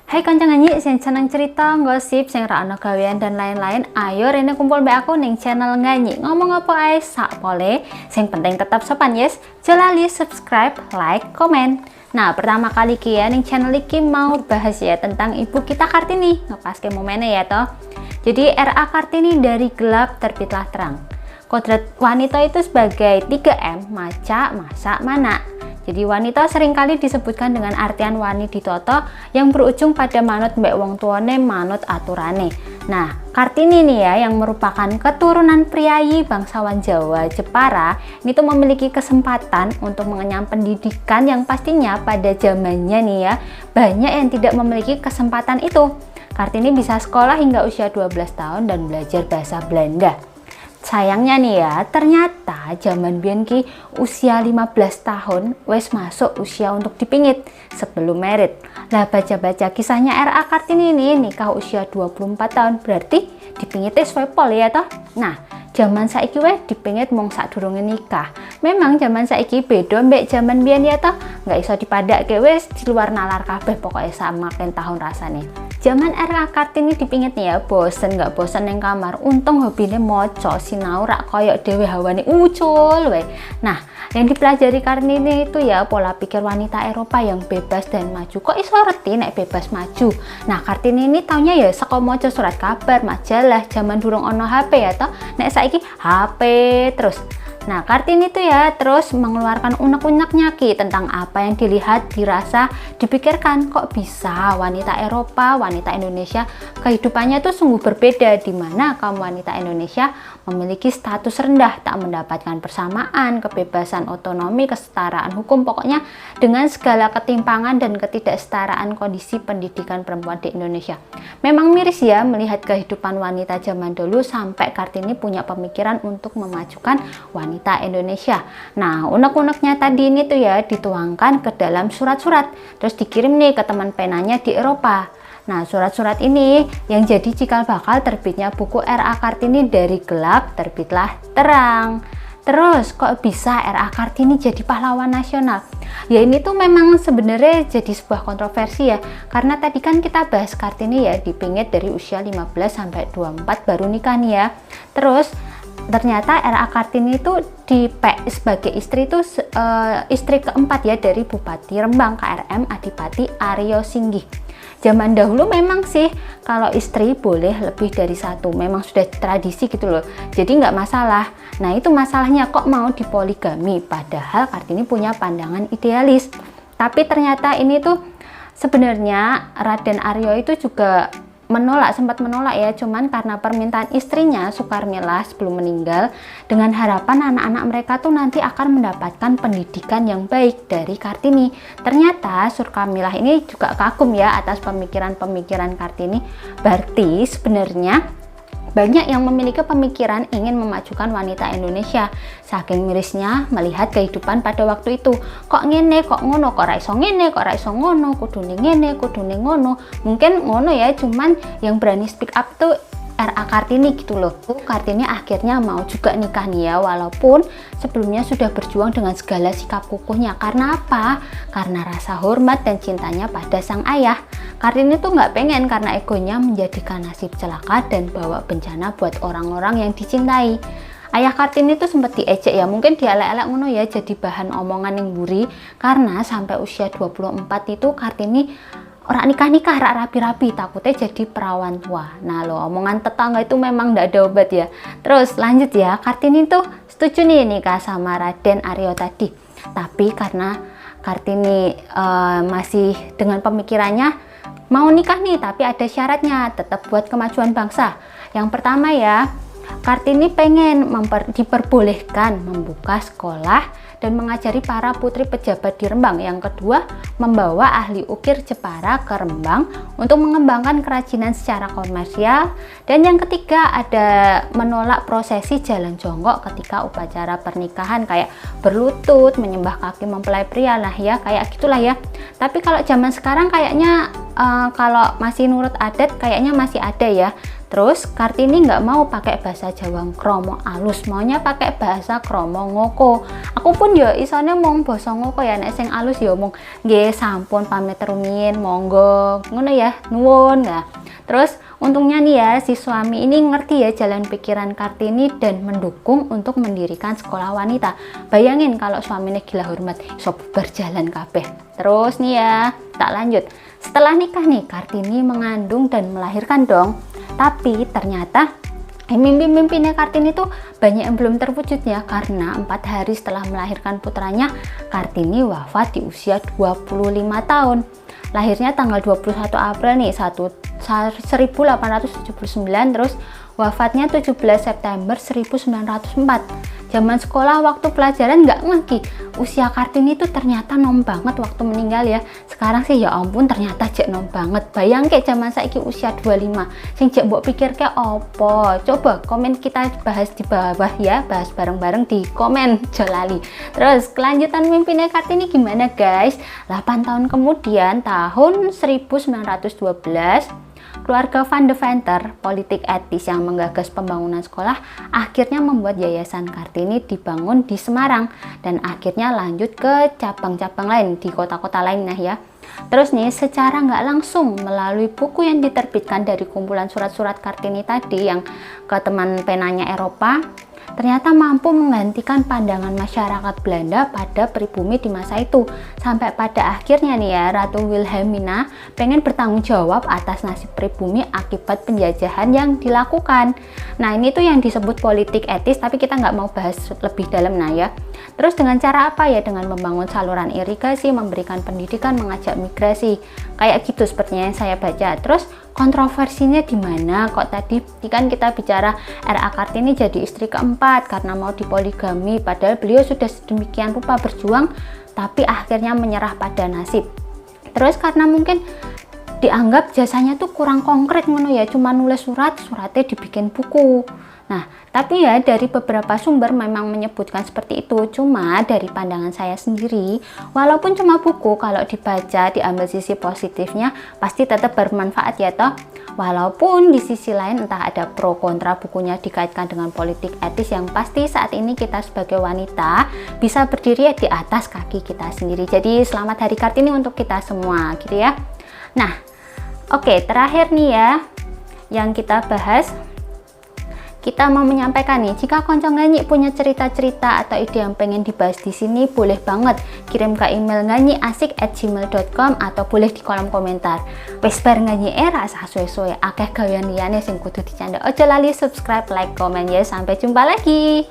Hai kanca nyanyi, sing seneng cerita, gosip, sing ra ono gawean dan lain-lain. Ayo rene kumpul mbak aku ning channel nyanyi. Ngomong apa ae sak pole, sing penting tetap sopan yes. Jalali subscribe, like, komen. Nah, pertama kali ya ning channel iki mau bahas ya tentang ibu kita Kartini. Ngepaske momennya ya toh. Jadi RA Kartini dari gelap terbitlah terang. Kodrat wanita itu sebagai 3M, maca, masak, mana. Jadi wanita seringkali disebutkan dengan artian wani ditoto yang berujung pada manut mbek wong tuane manut aturane. Nah, Kartini nih ya yang merupakan keturunan priayi bangsawan Jawa Jepara ini tuh memiliki kesempatan untuk mengenyam pendidikan yang pastinya pada zamannya nih ya banyak yang tidak memiliki kesempatan itu. Kartini bisa sekolah hingga usia 12 tahun dan belajar bahasa Belanda. Sayangnya nih ya, ternyata zaman biyen ki usia 15 tahun wes masuk usia untuk dipingit sebelum merit. Lah baca-baca kisahnya RA Kartini ini nikah usia 24 tahun, berarti dipingitnya sesuai pol ya toh. Nah, zaman saiki wes dipingit mung sadurunge nikah. Memang zaman saiki beda mbek zaman biyen ya toh, nggak iso dipadakke wes di luar nalar kabeh pokoknya sama ken tahun rasane. Zaman RA Kartini dipingit nih ya, bosen nggak bosen yang kamar, untung hobine moco sinau rak koyok dewe hawane ucul we. Nah, yang dipelajari Kartini itu ya pola pikir wanita Eropa yang bebas dan maju. Kok iso reti nek bebas maju? Nah, Kartini ini taunya ya saka moco surat kabar, majalah, zaman durung ono HP ya toh. Nek saiki HP terus. Nah, Kartini itu ya terus mengeluarkan unek-uneknya ki tentang apa yang dilihat, dirasa, dipikirkan kok bisa wanita Eropa, wanita Indonesia kehidupannya tuh sungguh berbeda, di mana kaum wanita Indonesia memiliki status rendah, tak mendapatkan persamaan, kebebasan, otonomi, kesetaraan hukum, pokoknya dengan segala ketimpangan dan ketidaksetaraan kondisi pendidikan perempuan di Indonesia. Memang miris ya melihat kehidupan wanita zaman dulu sampai Kartini punya pemikiran untuk memajukan wanita Indonesia. Nah, unek-uneknya tadi ini tuh ya dituangkan ke dalam surat-surat, terus dikirim nih ke teman penanya di Eropa. Nah, surat-surat ini yang jadi cikal bakal terbitnya buku RA Kartini dari gelap terbitlah terang. Terus kok bisa RA Kartini jadi pahlawan nasional? Ya ini tuh memang sebenarnya jadi sebuah kontroversi ya, karena tadi kan kita bahas Kartini ya dipingit dari usia 15 sampai 24 baru nikah nih ya. Terus ternyata RA Kartini itu sebagai istri itu istri keempat ya dari Bupati Rembang KRM Adipati Aryo Singgih. Zaman dahulu memang sih kalau istri boleh lebih dari satu, memang sudah tradisi gitu loh, jadi nggak masalah. Nah itu masalahnya kok mau dipoligami, padahal Kartini punya pandangan idealis. Tapi ternyata ini tuh sebenarnya Raden Aryo itu juga sempat menolak ya, cuman karena permintaan istrinya Sukarmila sebelum meninggal dengan harapan anak-anak mereka tuh nanti akan mendapatkan pendidikan yang baik dari Kartini. Ternyata Sukarmila ini juga kagum ya atas pemikiran-pemikiran Kartini. Berarti sebenarnya banyak yang memiliki pemikiran ingin memajukan wanita Indonesia. Saking mirisnya melihat kehidupan pada waktu itu. Kok ngene, kok ngono, kok ra iso ngene, kok ra iso ngono, kudune ngene, kudune ngono. Mungkin ngono ya, cuman yang berani speak up tuh RA Kartini gitu loh. Kartini akhirnya mau juga nikah nih ya, walaupun sebelumnya sudah berjuang dengan segala sikap kukuhnya. Karena apa? Karena rasa hormat dan cintanya pada sang ayah. Kartini tuh nggak pengen karena egonya menjadikan nasib celaka dan bawa bencana buat orang-orang yang dicintai. Ayah Kartini tuh sempat diejek ya, mungkin dielek-elek ngono ya, jadi bahan omongan yang buri karena sampai usia 24 itu Kartini orang nikah-nikah rak rapi-rapi, takutnya jadi perawan tua. Nah lo omongan tetangga itu memang ndak ada obat ya. Terus lanjut ya, Kartini tuh setuju nih nikah sama Raden Aryo tadi. Tapi karena Kartini masih dengan pemikirannya mau nikah nih, tapi ada syaratnya tetap buat kemajuan bangsa. Yang pertama ya, Kartini pengen diperbolehkan membuka sekolah dan mengajari para putri pejabat di Rembang. Yang kedua, membawa ahli ukir Jepara ke Rembang untuk mengembangkan kerajinan secara komersial. Dan yang ketiga, ada menolak prosesi jalan jongkok ketika upacara pernikahan kayak berlutut, menyembah kaki mempelai pria lah ya, kayak gitulah ya. Tapi kalau zaman sekarang kayaknya kalau masih nurut adat kayaknya masih ada ya. Terus Kartini nggak mau pakai bahasa Jawa kromo alus, maunya pakai bahasa kromo ngoko. Aku pun ya isone mong basa ngoko ya, nek sing alus ya mong nggih sampun pamit rumiyin monggo ngono ya, nuwun. Nah, terus untungnya nih ya si suami ini ngerti ya jalan pikiran Kartini dan mendukung untuk mendirikan sekolah wanita. Bayangin kalau suaminya gila hormat, iso berjalan kabeh. Terus nih ya, tak lanjut. Setelah nikah nih, Kartini mengandung dan melahirkan dong. Tapi ternyata mimpi-mimpinya Kartini tuh banyak yang belum terwujud ya, karena 4 hari setelah melahirkan putranya, Kartini wafat di usia 25 tahun. Lahirnya tanggal 21 April nih 1879, terus wafatnya 17 September 1904. Zaman sekolah waktu pelajaran nggak ngerti usia Kartini itu ternyata nom banget waktu meninggal ya. Sekarang sih ya ampun ternyata jek nom banget. Bayang kayak zaman saiki usia 25 sing jek mbok pikir kayak opo. Coba komen kita bahas di bawah ya, bahas bareng-bareng di komen jolali. Terus kelanjutan mimpinya Kartini gimana guys? 8 tahun kemudian tahun 1912 keluarga Van de Venter, politik etis yang menggagas pembangunan sekolah, akhirnya membuat Yayasan Kartini dibangun di Semarang dan akhirnya lanjut ke cabang-cabang lain di kota-kota lainnya ya. Terus nih secara nggak langsung melalui buku yang diterbitkan dari kumpulan surat-surat Kartini tadi yang ke teman penanya Eropa, ternyata mampu menggantikan pandangan masyarakat Belanda pada pribumi di masa itu. Sampai pada akhirnya nih ya, Ratu Wilhelmina pengen bertanggung jawab atas nasib pribumi akibat penjajahan yang dilakukan. Nah ini tuh yang disebut politik etis, tapi kita nggak mau bahas lebih dalam nah ya. Terus dengan cara apa ya? Dengan membangun saluran irigasi, memberikan pendidikan, mengajak migrasi. Kayak gitu sepertinya yang saya baca. Terus kontroversinya di mana? Kok tadi kan kita bicara R.A. Kartini jadi istri keempat karena mau dipoligami, padahal beliau sudah sedemikian rupa berjuang tapi akhirnya menyerah pada nasib. Terus karena mungkin dianggap jasanya tuh kurang konkret ngono ya, cuma nulis suratnya dibikin buku. Nah, tapi ya dari beberapa sumber memang menyebutkan seperti itu. Cuma dari pandangan saya sendiri, walaupun cuma buku, kalau dibaca diambil sisi positifnya pasti tetap bermanfaat ya toh. Walaupun di sisi lain entah ada pro kontra bukunya dikaitkan dengan politik etis, yang pasti saat ini kita sebagai wanita bisa berdiri di atas kaki kita sendiri. Jadi selamat Hari Kartini untuk kita semua gitu ya. Nah, oke, terakhir nih ya yang kita bahas, kita mau menyampaikan nih, jika konco nganyi punya cerita-cerita atau ide yang pengen dibahas di sini, boleh banget kirim ke email nganyi@gmail.com atau boleh di kolom komentar. Wes bar nganyi rasa suwe-suwe akeh gawean liyane sing kudu dicanda. Ojo lali subscribe, like, komen ya. Sampai jumpa lagi.